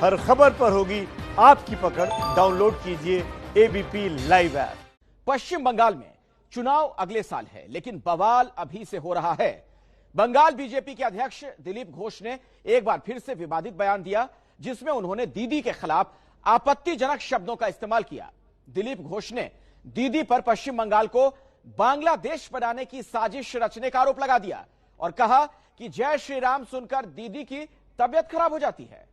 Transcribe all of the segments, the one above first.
हर खबर पर होगी आपकी पकड़। डाउनलोड कीजिए एबीपी लाइव ऐप। पश्चिम बंगाल में चुनाव अगले साल है, लेकिन बवाल अभी से हो रहा है। बंगाल बीजेपी के अध्यक्ष दिलीप घोष ने एक बार फिर से विवादित बयान दिया, जिसमें उन्होंने दीदी के खिलाफ आपत्तिजनक शब्दों का इस्तेमाल किया। दिलीप घोष ने दीदी पर पश्चिम बंगाल को बांग्लादेश बनाने की साजिश रचने का आरोप लगा दिया और कहा कि जय श्री राम सुनकर दीदी की तबियत खराब हो जाती है।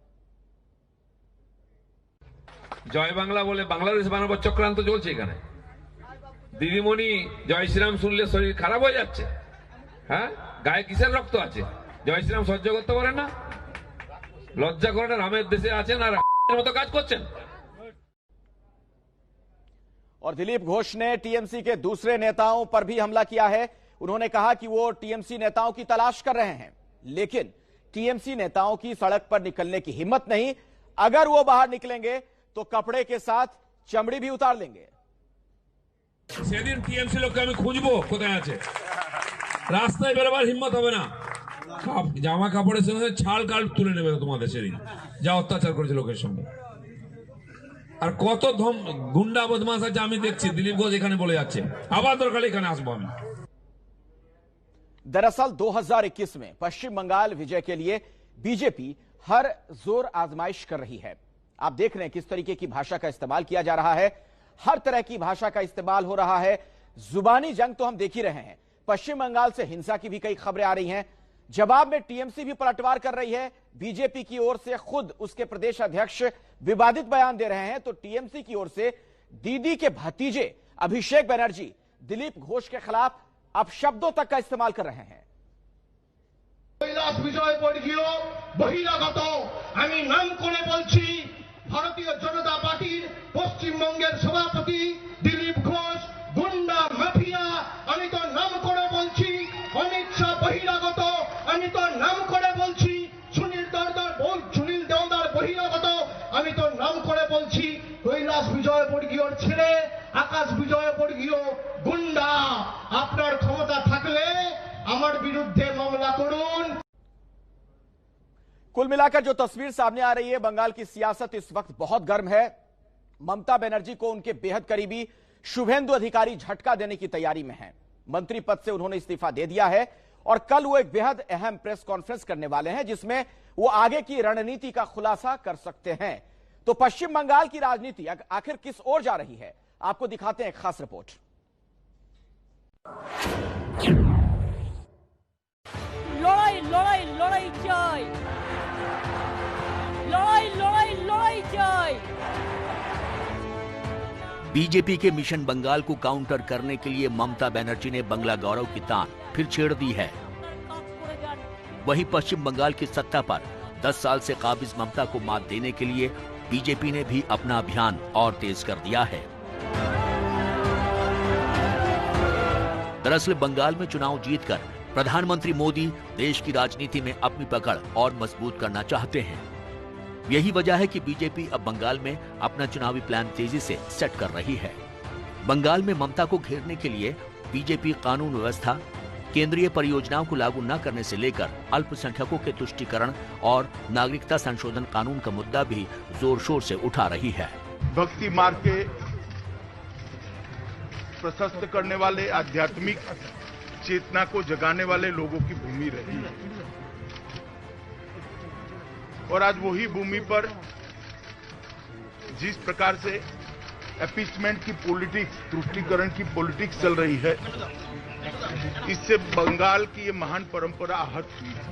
জয় বাংলা বলে বাংলাদেশ বানাবার চক্রান্ত চলছে এখানে। দিদিমণি জয় শ্রীরাম শুনলে শরীর খারাপ হয়ে যাচ্ছে। হ্যাঁ, গায়ে কিসের রক্ত আছে? জয় শ্রীরাম সহ্য করতে পারেন না? লজ্জা করে না? রামের দেশে আছেন আর মতো কাজ করছেন। और दिलीप घोष ने टीएमसी के दूसरे नेताओं पर भी हमला किया है। उन्होंने कहा कि वो टीएमसी नेताओं की तलाश कर रहे हैं, लेकिन टीएमसी नेताओं की सड़क पर निकलने की हिम्मत नहीं। अगर वो बाहर निकलेंगे तो कपड़े के साथ चमड़ी भी उतार लेंगे। সেদিন টিএমসি লোককে আমি খুঁজবো কোথায় আছে। রাস্তায় বেরোবার হিম্মত হবে না। জামা কাপড়ের সঙ্গে ছাল কাল তুলে নেবে তোমাদের সেদিন যা অত্যাচার করেছে লোকের সঙ্গে। আর কত গুন্ডা বদমাশ আছে আমি দেখছি। দিলীপ ঘোষ এখানে বলে যাচ্ছে আবার দরকার এখানে আসবো আমি। दरअसल 2021 में पश्चिम बंगाल विजय के लिए बीजेपी हर जोर आजमाइश कर रही है। आप देख रहे हैं किस तरीके की भाषा का इस्तेमाल किया जा रहा है। हर तरह की भाषा का इस्तेमाल हो रहा है। जुबानी जंग तो हम देख ही रहे हैं। पश्चिम बंगाल से हिंसा की भी कई खबरें आ रही हैं। जवाब में टीएमसी भी पलटवार कर रही है। बीजेपी की ओर से खुद उसके प्रदेश अध्यक्ष विवादित बयान दे रहे हैं, तो टीएमसी की ओर से दीदी के भतीजे अभिषेक बनर्जी दिलीप घोष के खिलाफ अपशब्दों तक का इस्तेमाल कर रहे हैं। কৈলাস বিজয়বর্গীয় বহিরাগত আমি নাম করে বলছি ভারতীয় জনতা পার্টির পশ্চিমবঙ্গের সভাপতি দিলীপ ঘোষ গুন্ডা মাফিয়া। আমি তো নাম করে বলছি অমিত শাহ বহিরাগত। আমি তো নাম করে বলছি সুনীল দেওদার বহিরাগত। আমি তো নাম করে বলছি কৈলাস বিজয়বর্গীয়র ছেলে আকাশ বিজয়বর্গীয় গুন্ডা। আপনার ক্ষমতা থাকলে আমার বিরুদ্ধে মামলা করুন। कुल मिलाकर जो तस्वीर सामने आ रही है, बंगाल की सियासत इस वक्त बहुत गर्म है। ममता बनर्जी को उनके बेहद करीबी शुभेंदु अधिकारी झटका देने की तैयारी में हैं। मंत्री पद से उन्होंने इस्तीफा दे दिया है और कल वो एक बेहद अहम प्रेस कॉन्फ्रेंस करने वाले हैं, जिसमें वो आगे की रणनीति का खुलासा कर सकते हैं। तो पश्चिम बंगाल की राजनीति आखिर किस ओर जा रही है, आपको दिखाते हैं एक खास रिपोर्ट। লড়াই লড়াই লড়াই চাই, লড়াই লড়াই লড়াই চাই। बीजेपी के मिशन बंगाल को काउंटर करने के लिए ममता बनर्जी ने बंगला गौरव की तान फिर छेड़ दी है। वहीं पश्चिम बंगाल की सत्ता पर 10 साल से काबिज ममता को मात देने के लिए बीजेपी ने भी अपना अभियान और तेज कर दिया है। दरअसल बंगाल में चुनाव जीतकर प्रधानमंत्री मोदी देश की राजनीति में अपनी पकड़ और मजबूत करना चाहते हैं। यही वजह है कि बीजेपी अब बंगाल में अपना चुनावी प्लान तेजी से सेट कर रही है। बंगाल में ममता को घेरने के लिए बीजेपी कानून व्यवस्था, केंद्रीय परियोजनाओं को लागू न करने से लेकर अल्पसंख्यकों के तुष्टीकरण और नागरिकता संशोधन कानून का मुद्दा भी जोर शोर से उठा रही है। भक्ति मार्ग के प्रशस्त करने वाले, आध्यात्मिक चेतना को जगाने वाले लोगों की भूमि रही है और आज वही भूमि पर जिस प्रकार से अपीसमेंट की पॉलिटिक्स, तुष्टीकरण की पॉलिटिक्स चल रही है, इससे बंगाल की ये महान परंपरा आहत हुई है।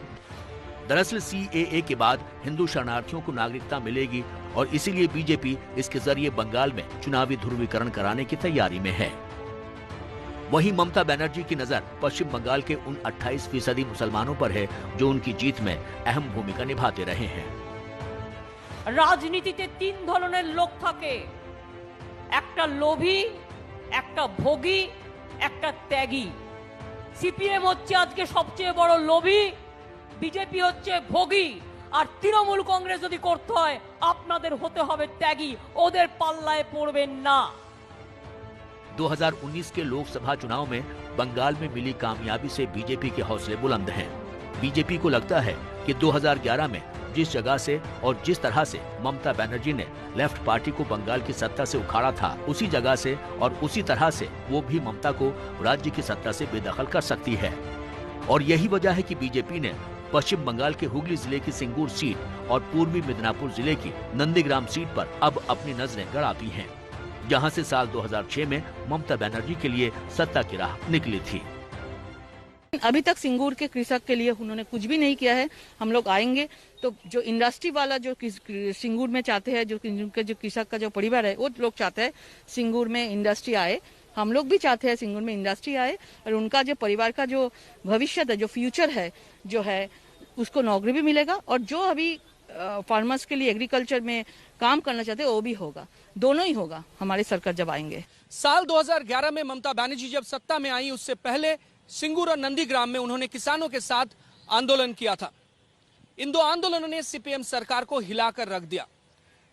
दरअसल सीएए के बाद हिंदू शरणार्थियों को नागरिकता मिलेगी और इसीलिए बीजेपी इसके जरिए बंगाल में चुनावी ध्रुवीकरण कराने की तैयारी में है। वहीं ममता बनर्जी की नजर पश्चिम बंगाल के उन 28% मुसलमानों पर है जो उनकी जीत में अहम भूमिका निभाते रहे हैं। রাজনীতিতে তিন ধরনের লোক থাকে, একটা লোভী, একটা ভোগী, একটা ত্যাগী। সিপিএম হচ্ছে আজকে সবচেয়ে বড় লোভী, বিজেপি হচ্ছে ভোগী, আর তৃণমূল কংগ্রেস যদি করতে হয় আপনাদের হতে হবে ত্যাগী। ওদের পাল্লায় পড়বেন না। 2019 के लोकसभा चुनाव में बंगाल में मिली कामयाबी से बीजेपी के हौसले बुलंद हैं। बीजेपी को लगता है कि 2011 में जिस जगह से और जिस तरह से ममता बनर्जी ने लेफ्ट पार्टी को बंगाल की सत्ता से उखाड़ा था, उसी जगह से और उसी तरह से वो भी ममता को राज्य की सत्ता से बेदखल कर सकती है। और यही वजह है कि बीजेपी ने पश्चिम बंगाल के हुगली जिले की सिंगूर सीट और पूर्वी मिदनापुर जिले की नंदीग्राम सीट पर अब अपनी नजरें गड़ाती हैं, जहां से साल 2006 में ममता बनर्जी के लिए सत्ता की राह निकली थी। अभी तक सिंगूर के कृषक के लिए उन्होंने कुछ भी नहीं किया है। हम लोग आएंगे तो जो इंडस्ट्री वाला जो सिंगूर में चाहते हैं, जो कृषक का जो परिवार है वो लोग चाहते हैं सिंगूर में इंडस्ट्री आए। हम लोग भी चाहते हैं सिंगूर में इंडस्ट्री आए और उनका जो परिवार का जो भविष्य है, जो फ्यूचर है, जो है उसको नौकरी भी मिलेगा और जो अभी फार्मर्स के लिए एग्रीकल्चर में काम करना चाहते हैं वो भी होगा। दोनों ही होगा हमारी सरकार जब आएंगे। साल 2011 में ममता बनर्जी जब सत्ता में आई, उससे पहले सिंगूर और नंदीग्राम में उन्होंने किसानों के साथ आंदोलन किया था। इन दो आंदोलनों ने सीपीएम सरकार को हिलाकर रख दिया।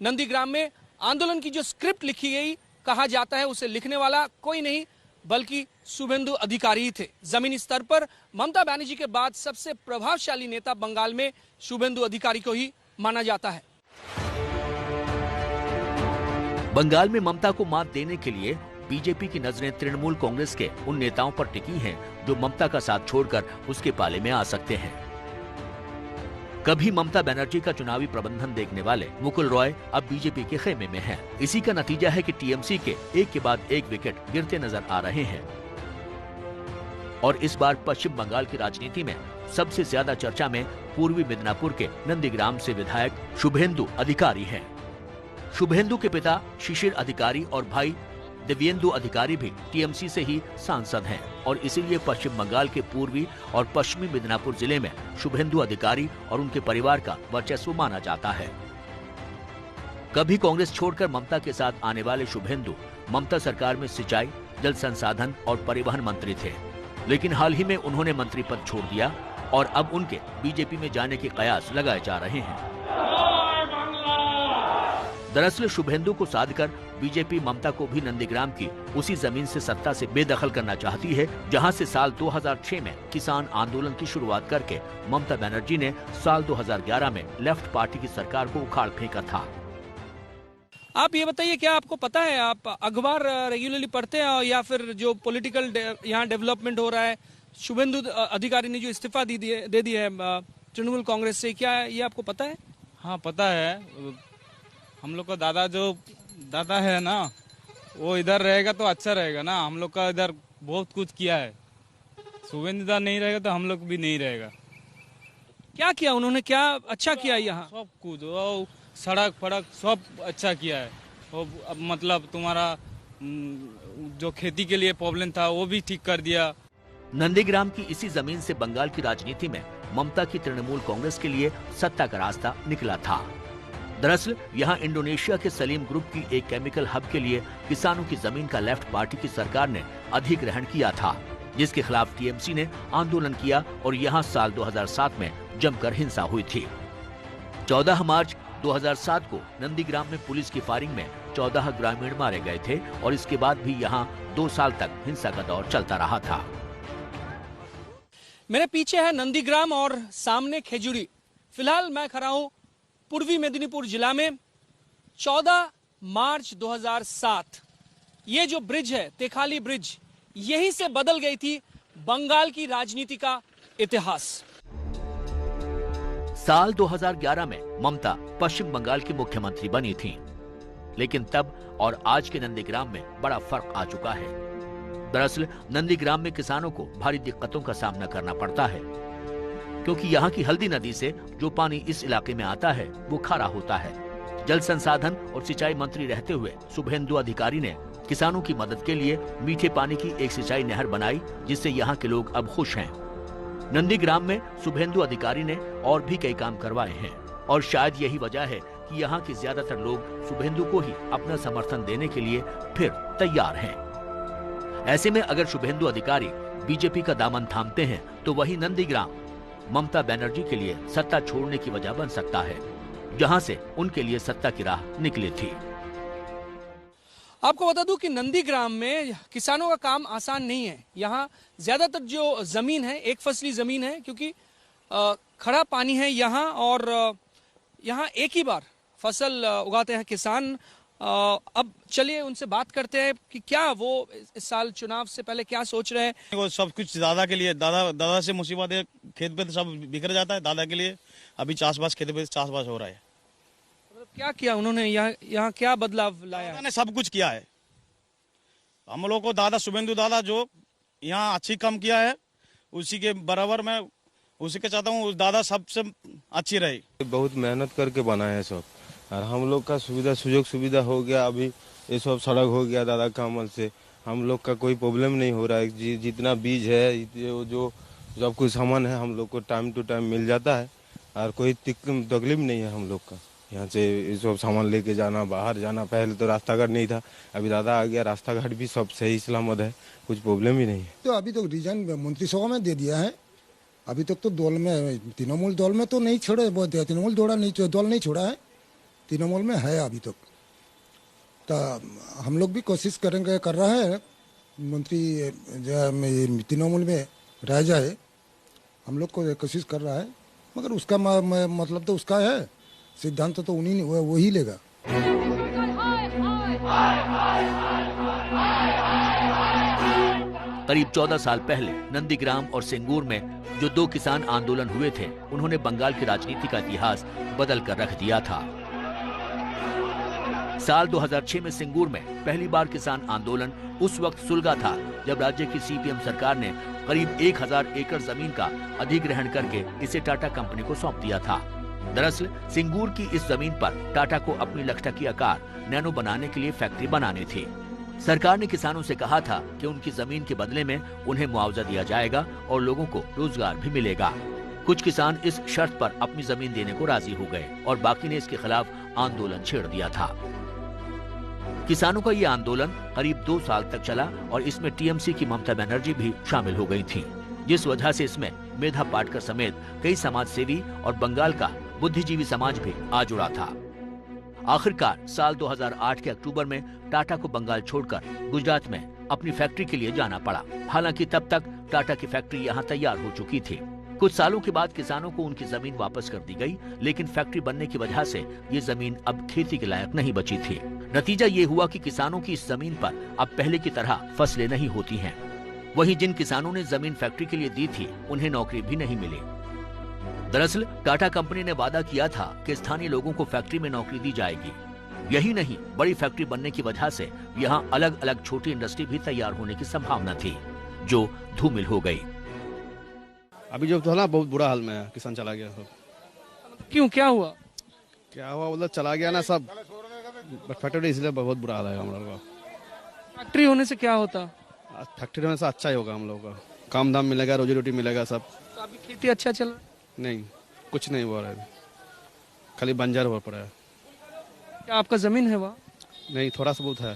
नंदीग्राम में आंदोलन की जो स्क्रिप्ट लिखी गई, कहा जाता है उसे लिखने वाला कोई नहीं बल्कि शुभेंदु अधिकारी ही थे। जमीनी स्तर पर ममता बनर्जी के बाद सबसे प्रभावशाली नेता बंगाल में शुभेंदु अधिकारी को ही माना जाता है। बंगाल में ममता को मात देने के लिए बीजेपी की नजरें तृणमूल कांग्रेस के उन नेताओं पर टिकी हैं जो ममता का साथ छोड़कर उसके पाले में आ सकते हैं। कभी ममता बनर्जी का चुनावी प्रबंधन देखने वाले मुकुल रॉय अब बीजेपी के खेमे में हैं। इसी का नतीजा है कि टीएमसी के एक के बाद एक विकेट गिरते नजर आ रहे हैं और इस बार पश्चिम बंगाल की राजनीति में सबसे ज्यादा चर्चा में पूर्वी मिदनापुर के नंदीग्राम से विधायक शुभेंदु अधिकारी हैं। शुभेंदु के पिता शिशिर अधिकारी और भाई दिव्येंदु अधिकारी भी टीएमसी से ही सांसद हैं और इसीलिए पश्चिम बंगाल के पूर्वी और पश्चिमी मिदनापुर जिले में शुभेंदु अधिकारी और उनके परिवार का वर्चस्व माना जाता है। कभी कांग्रेस छोड़कर ममता के साथ आने वाले शुभेंदु ममता सरकार में सिंचाई, जल संसाधन और परिवहन मंत्री थे, लेकिन हाल ही में उन्होंने मंत्री पद छोड़ दिया और अब उनके बीजेपी में जाने के कयास लगाए जा रहे हैं। दरअसल शुभेंदु को साध कर बीजेपी ममता को भी नंदीग्राम की उसी जमीन से सत्ता से बेदखल करना चाहती है जहां से साल 2006 में किसान आंदोलन की शुरुआत करके ममता बनर्जी ने साल 2011 में लेफ्ट पार्टी की सरकार को उखाड़ फेंका था। आप ये बताइए, क्या आपको पता है, आप अखबार रेगुलरली पढ़ते हैं या फिर जो पॉलिटिकल यहाँ डेवलपमेंट हो रहा है, शुभेंदु अधिकारी ने जो इस्तीफा दे दिया है तृणमूल कांग्रेस से, क्या ये आपको पता है? हाँ पता है। हम लोग का दादा है ना, वो इधर रहेगा तो अच्छा रहेगा ना। हम लोग का इधर बहुत कुछ किया है, शुभेंदु इधर नहीं रहेगा तो हम लोग भी नहीं रहेगा। क्या किया उन्होंने, क्या अच्छा किया यहाँ? सब कुछ, सड़क फड़क सब अच्छा किया है। अब मतलब तुम्हारा जो खेती के लिए प्रॉब्लम था वो भी ठीक कर दिया। नंदीग्राम की इसी जमीन से बंगाल की राजनीति में ममता की तृणमूल कांग्रेस के लिए सत्ता का रास्ता निकला था। दरअसल यहाँ इंडोनेशिया के सलीम ग्रुप की एक केमिकल हब के लिए किसानों की जमीन का लेफ्ट पार्टी की सरकार ने अधिग्रहण किया था, जिसके खिलाफ टीएमसी ने आंदोलन किया और यहाँ साल 2007 में जमकर हिंसा हुई थी। 14 मार्च 2007 को नंदीग्राम में पुलिस की फायरिंग में 14 ग्रामीण मारे गए थे और इसके बाद भी यहाँ 2 साल तक हिंसा का दौर चलता रहा था। मेरे पीछे है नंदीग्राम और सामने खेजूरी। फिलहाल मैं खड़ा हूँ पूर्वी मेदिनीपुर जिला में। 14 मार्च 2007 ये जो ब्रिज है, तेखाली ब्रिज, यहीं से बदल गई थी बंगाल की राजनीति का इतिहास। साल 2011 में ममता पश्चिम बंगाल की मुख्यमंत्री बनी थी, लेकिन तब और आज के नंदीग्राम में बड़ा फर्क आ चुका है। दरअसल नंदीग्राम में किसानों को भारी दिक्कतों का सामना करना पड़ता है, क्योंकि यहाँ की हल्दी नदी से जो पानी इस इलाके में आता है वो खारा होता है। जल संसाधन और सिंचाई मंत्री रहते हुए शुभेंदु अधिकारी ने किसानों की मदद के लिए मीठे पानी की एक सिंचाई नहर बनाई, जिससे यहाँ के लोग अब खुश हैं। नंदीग्राम में शुभेंदु अधिकारी ने और भी कई काम करवाए हैं और शायद यही वजह है कि यहाँ के ज्यादातर लोग शुभेंदु को ही अपना समर्थन देने के लिए फिर तैयार हैं। ऐसे में अगर शुभेंदु अधिकारी बीजेपी का दामन थामते हैं तो वही नंदीग्राम ममता बनर्जी के लिए सत्ता छोड़ने की वजह बन सकता है, जहां से उनके लिए सत्ता की राह निकली थी। आपको बता दूं कि नंदीग्राम में किसानों का काम आसान नहीं है। यहाँ ज्यादातर जो जमीन है एक फसली जमीन है, क्योंकि खड़ा पानी है यहाँ और यहाँ एक ही बार फसल उगाते हैं किसान। अब चलिए उनसे बात करते हैं कि क्या वो इस साल चुनाव से पहले क्या सोच रहे हैं। वो सब कुछ दादा के लिए, दादा से मुसीबत है, खेत पे तो सब बिखर जाता है। दादा के लिए अभी चासबास, खेत पे चासबास हो रहा है। क्या किया उन्होंने यहाँ क्या बदलाव लाया? उन्होंने सब कुछ किया है। हम लोग को दादा, शुभेंदु दादा जो यहाँ अच्छी काम किया है, उसी के बराबर मैं उसी के चाहता हूँ दादा सबसे अच्छी रहे। बहुत मेहनत करके बनाया है सब, और हम लोग का सुযোগ सुविधा हो गया। अभी ये सब सड़क हो गया दादा का अमल से, हम लोग का कोई प्रॉब्लम नहीं हो रहा है। जितना बीज है, जो सब कुछ सामान है, हम लोग को टाइम टू टाइम मिल जाता है, और कोई तकलीफ नहीं है हम लोग का। यहाँ से ये सब सामान लेके जाना, बाहर जाना, पहले तो रास्ता घाट नहीं था, अभी दादा आ गया, रास्ता घाट भी सब सही सलामत है, कुछ प्रॉब्लम ही नहीं है। तो अभी तो रिजाइन मंत्रिसभा में दे दिया है। अभी तक तो दल में, तृणमूल दल में तो नहीं छोड़े, तृणमूल दल नहीं छोड़ा है, तृणमूल में है अभी तक। तो हम लोग भी कोशिश करेंगे, कर रहे हैं, मंत्री तृणमूल में रह जाए, हम लोग को कोशिश कर रहा है, मगर उसका मतलब तो उसका है, सिद्धांत तो उन्हीं वही लेगा। करीब 14 साल पहले नंदीग्राम और सिंगूर में जो दो किसान आंदोलन हुए थे, उन्होंने बंगाल की राजनीति का इतिहास बदल कर रख दिया था। साल 2006 में सिंगूर में पहली बार किसान आंदोलन उस वक्त सुलगा था जब राज्य की सीपीएम सरकार ने करीब 1000 एकड़ जमीन का अधिग्रहण करके इसे टाटा कंपनी को सौंप दिया था। दरअसल सिंगूर की इस जमीन पर टाटा को अपनी लखटकिया कार नैनो बनाने के लिए फैक्ट्री बनानी थी। सरकार ने किसानों से कहा था कि उनकी जमीन के बदले में उन्हें मुआवजा दिया जाएगा और लोगों को रोजगार भी मिलेगा। कुछ किसान इस शर्त पर अपनी जमीन देने को राजी हो गए और बाकी ने इसके खिलाफ आंदोलन छेड़ दिया था। किसानों का ये आंदोलन करीब 2 साल तक चला और इसमें टीएमसी की ममता बनर्जी भी शामिल हो गई थी, जिस वजह से इसमें मेधा पाटकर समेत कई समाज सेवी और बंगाल का बुद्धिजीवी समाज भी आ जुड़ा था। आखिरकार साल 2008 के अक्टूबर में टाटा को बंगाल छोड़कर गुजरात में अपनी फैक्ट्री के लिए जाना पड़ा। हालांकि तब तक टाटा की फैक्ट्री यहाँ तैयार हो चुकी थी। कुछ सालों के बाद किसानों को उनकी जमीन वापस कर दी गई, लेकिन फैक्ट्री बनने की वजह से ये जमीन अब खेती के लायक नहीं बची थी। नतीजा ये हुआ कि किसानों की इस जमीन पर अब पहले की तरह फसलें नहीं होती हैं। वहीं जिन किसानों ने जमीन फैक्ट्री के लिए दी थी, उन्हें नौकरी भी नहीं मिली। दरअसल टाटा कंपनी ने वादा किया था कि स्थानीय लोगों को फैक्ट्री में नौकरी दी जाएगी। यही नहीं, बड़ी फैक्ट्री बनने की वजह से यहाँ अलग अलग छोटी इंडस्ट्री भी तैयार होने की संभावना थी, जो धूमिल हो गई। अभी जो था ना, बहुत बुरा हाल में है, किसान चला गया सब। क्यों, क्या हुआ? मतलब चला गया ना सब फैक्ट्री, इसलिए बहुत बुरा हाल है हम लोग का। फैक्ट्री होने से क्या होता? फैक्ट्री होने से अच्छा ही होगा, हम लोग का काम धाम मिलेगा, रोजी रोटी मिलेगा सब। तो अभी खेती अच्छा चल रहा है? नहीं, कुछ नहीं हुआ है, खाली बंजर हो पड़ा है। क्या आपका जमीन है वहाँ? नहीं, थोड़ा सा बहुत है।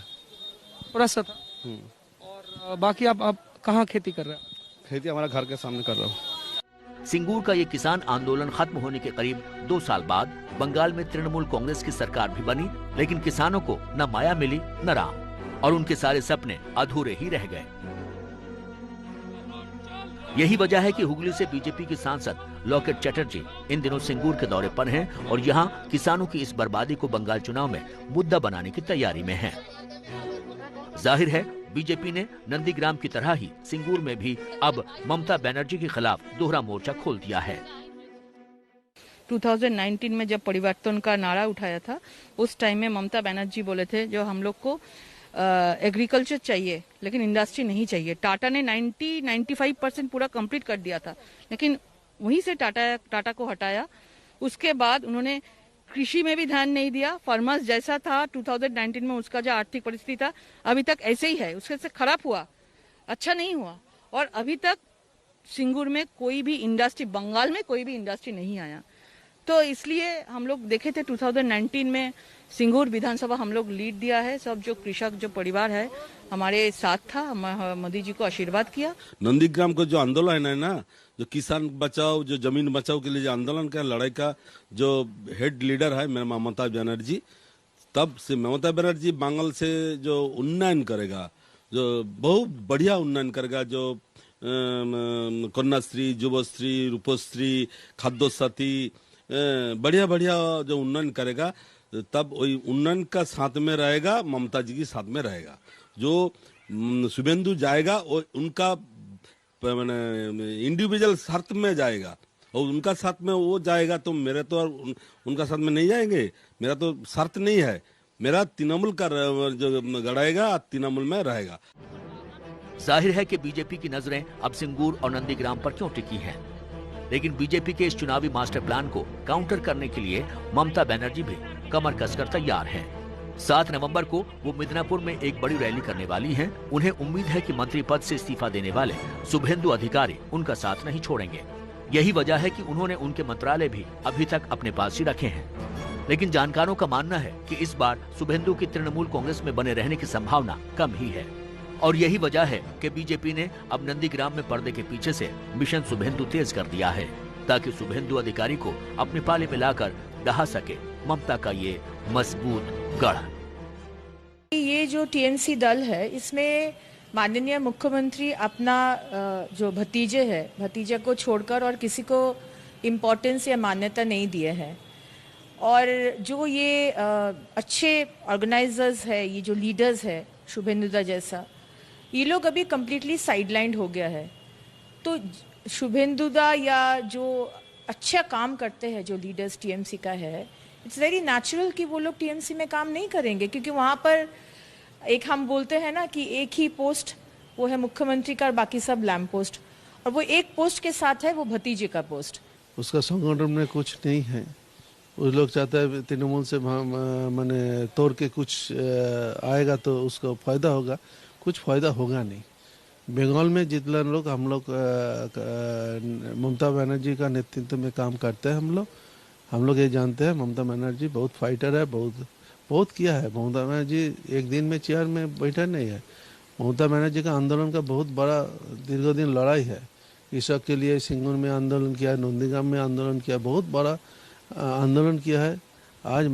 थोड़ा सा था? और बाकी आप कहाँ खेती कर रहे हैं? खेती हमारा घर के सामने कर रहा हूँ। सिंगूर का ये किसान आंदोलन खत्म होने के करीब 2 साल बाद बंगाल में तृणमूल कांग्रेस की सरकार भी बनी, लेकिन किसानों को न माया मिली न राम, और उनके सारे सपने अधूरे ही रह गए। यही वजह है कि हुगली से बीजेपी की सांसद लॉकेट चैटर्जी इन दिनों सिंगूर के दौरे पर हैं और यहाँ किसानों की इस बर्बादी को बंगाल चुनाव में मुद्दा बनाने की तैयारी में हैं। जाहिर है बीजेपी ने नंदीग्राम की तरह ही सिंगूर में भी अब ममता बनर्जी के खिलाफ दोहरा मोर्चा खोल दिया है। 2019 में जब परिवर्तन का नारा उठाया था, उस टाइम में ममता बनर्जी बोले थे जो हम लोग को एग्रीकल्चर चाहिए लेकिन इंडस्ट्री नहीं चाहिए। टाटा ने 90-95% पूरा कंप्लीट कर दिया था, लेकिन वहीं से टाटा को हटाया। उसके बाद उन्होंने कृषि में भी ध्यान नहीं दिया। फार्मर्स जैसा था 2019 में, उसका जो आर्थिक परिस्थिति था अभी तक ऐसे ही है, उसके से खराब हुआ, अच्छा नहीं हुआ। और अभी तक सिंगूर में कोई भी इंडस्ट्री, बंगाल में कोई भी इंडस्ट्री नहीं आया। तो इसलिए हम लोग देखे थे 2019 में सिंगूर विधानसभा हम लोग लीड दिया है। सब जो कृषक जो परिवार है हमारे साथ था, मोदी जी को आशीर्वाद किया। नंदीग्राम को जो आंदोलन है ना, जो किसान बचाओ, जो जमीन बचाओ के लिए जो आंदोलन का लड़ाई का जो हेड लीडर है ममता बनर्जी, तब से ममता बनर्जी बंगाल से जो उन्नयन करेगा, जो बहुत बढ़िया उन्नयन करेगा, जो कन्याश्री, युवश्री, रूपश्री, खाद्य साथी, बढ़िया बढ़िया जो उन्नयन करेगा, तब वही उन्नयन का साथ में रहेगा, ममता जी की साथ में रहेगा। जो शुभेंदु जाएगा वो उनका इंडिविजुअल शर्त में जाएगा और उनका साथ में वो जाएगा, तो मेरे तो उनका साथ में नहीं जाएंगे। मेरा तो शर्त नहीं है, मेरा तृणमूल का जो गड़ाएगा तृणमूल में रहेगा। जाहिर है कि बीजेपी की नजरें अब सिंगूर और नंदीग्राम पर क्यों टिकी हैं, लेकिन बीजेपी के इस चुनावी मास्टर प्लान को काउंटर करने के लिए ममता बनर्जी भी कमर कसकर तैयार हैं। 7 नवंबर को वो मिदनापुर में एक बड़ी रैली करने वाली हैं। उन्हें उम्मीद है कि मंत्री पद से इस्तीफा देने वाले शुभेंदु अधिकारी उनका साथ नहीं छोड़ेंगे। यही वजह है कि उन्होंने उनके मंत्रालय भी अभी तक अपने पास ही रखे हैं। लेकिन जानकारों का मानना है कि इस बार शुभेंदु की तृणमूल कांग्रेस में बने रहने की संभावना कम ही है और यही वजह है कि बीजेपी ने अब नंदीग्राम में पर्दे के पीछे से मिशन शुभेंदु तेज कर दिया है, ताकि शुभेंदु अधिकारी को अपने पाले में लाकर ढहा सके ममता का ये मजबूत गढ़। ये जो टीएमसी दल है, इसमें माननीय मुख्यमंत्री अपना जो भतीजे को छोड़कर और किसी को इम्पोर्टेंस या मान्यता नहीं दिए हैं। और जो ये अच्छे ऑर्गेनाइजर्स है, ये जो लीडर्स है शुभेंदुदा जैसा, ये लोग अभी कम्प्लीटली साइडलाइंड हो गया है। तो शुभेंदुदा या जो अच्छा काम करते हैं जो लीडर्स टीएमसी का है, इट्स वेरी नेचुरल कि वो लोग टीएमसी में काम नहीं करेंगे, क्योंकि वहाँ पर एक हम बोलते हैं ना कि एक ही पोस्ट वो है मुख्यमंत्री का और बाकी सब लैम्प पोस्ट, और वो एक पोस्ट के साथ है वो भतीजे का पोस्ट। उसका संगठन में कुछ नहीं है। उस लोग चाहते हैं तृणमूल से माने तोड़ के कुछ आएगा तो उसको फायदा होगा, कुछ फायदा होगा नहीं। बंगाल में जितना लोग हम लोग ममता बनर्जी का नेतृत्व में काम करते हैं, हम लोग ये जानते हैं ममता बनर्जी बहुत फाइटर है, बहुत किया है। ममता बनर्जी एक दिन में चेयर में बैठा नहीं है। ममता बनर्जी का आंदोलन का बहुत बड़ा दीर्घदिन लड़ाई है। कृषक के लिए सिंगूर में आंदोलन किया, नंदीग्राम में आंदोलन किया, बहुत बड़ा आंदोलन किया है। आज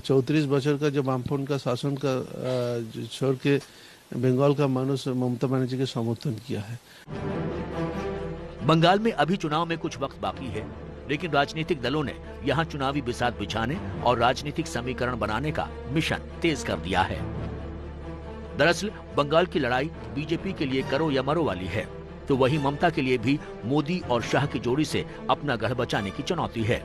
34 बछर का जब वामफ्रंट का शासन का छोड़ के बंगाल का मनुष्य ममता बनर्जी के समर्थन किया है। बंगाल में अभी चुनाव में कुछ वक्त बाकी है, लेकिन राजनीतिक दलों ने यहां चुनावी बिसात बिछाने और राजनीतिक समीकरण बनाने का मिशन तेज कर दिया है। दरअसल बंगाल की लड़ाई बीजेपी के लिए करो या मरो वाली है, तो वही ममता के लिए भी मोदी और शाह की जोड़ी से अपना गढ़ बचाने की चुनौती है।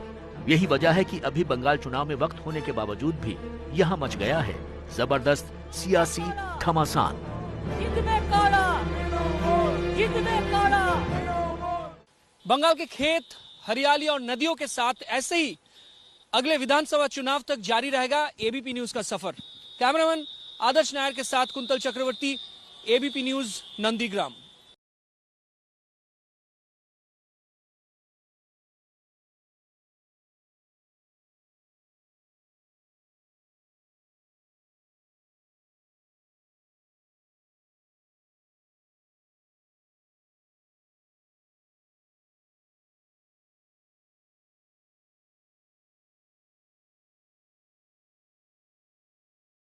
यही वजह है कि अभी बंगाल चुनाव में वक्त होने के बावजूद भी यहाँ मच गया है जबरदस्त सियासी घमासान। बंगाल के खेत, हरियाली और नदियों के साथ ऐसे ही अगले विधानसभा चुनाव तक जारी रहेगा एबीपी न्यूज का सफर। कैमरामैन आदर्श नायर के साथ कुंतल चक्रवर्ती, एबीपी न्यूज, नंदीग्राम।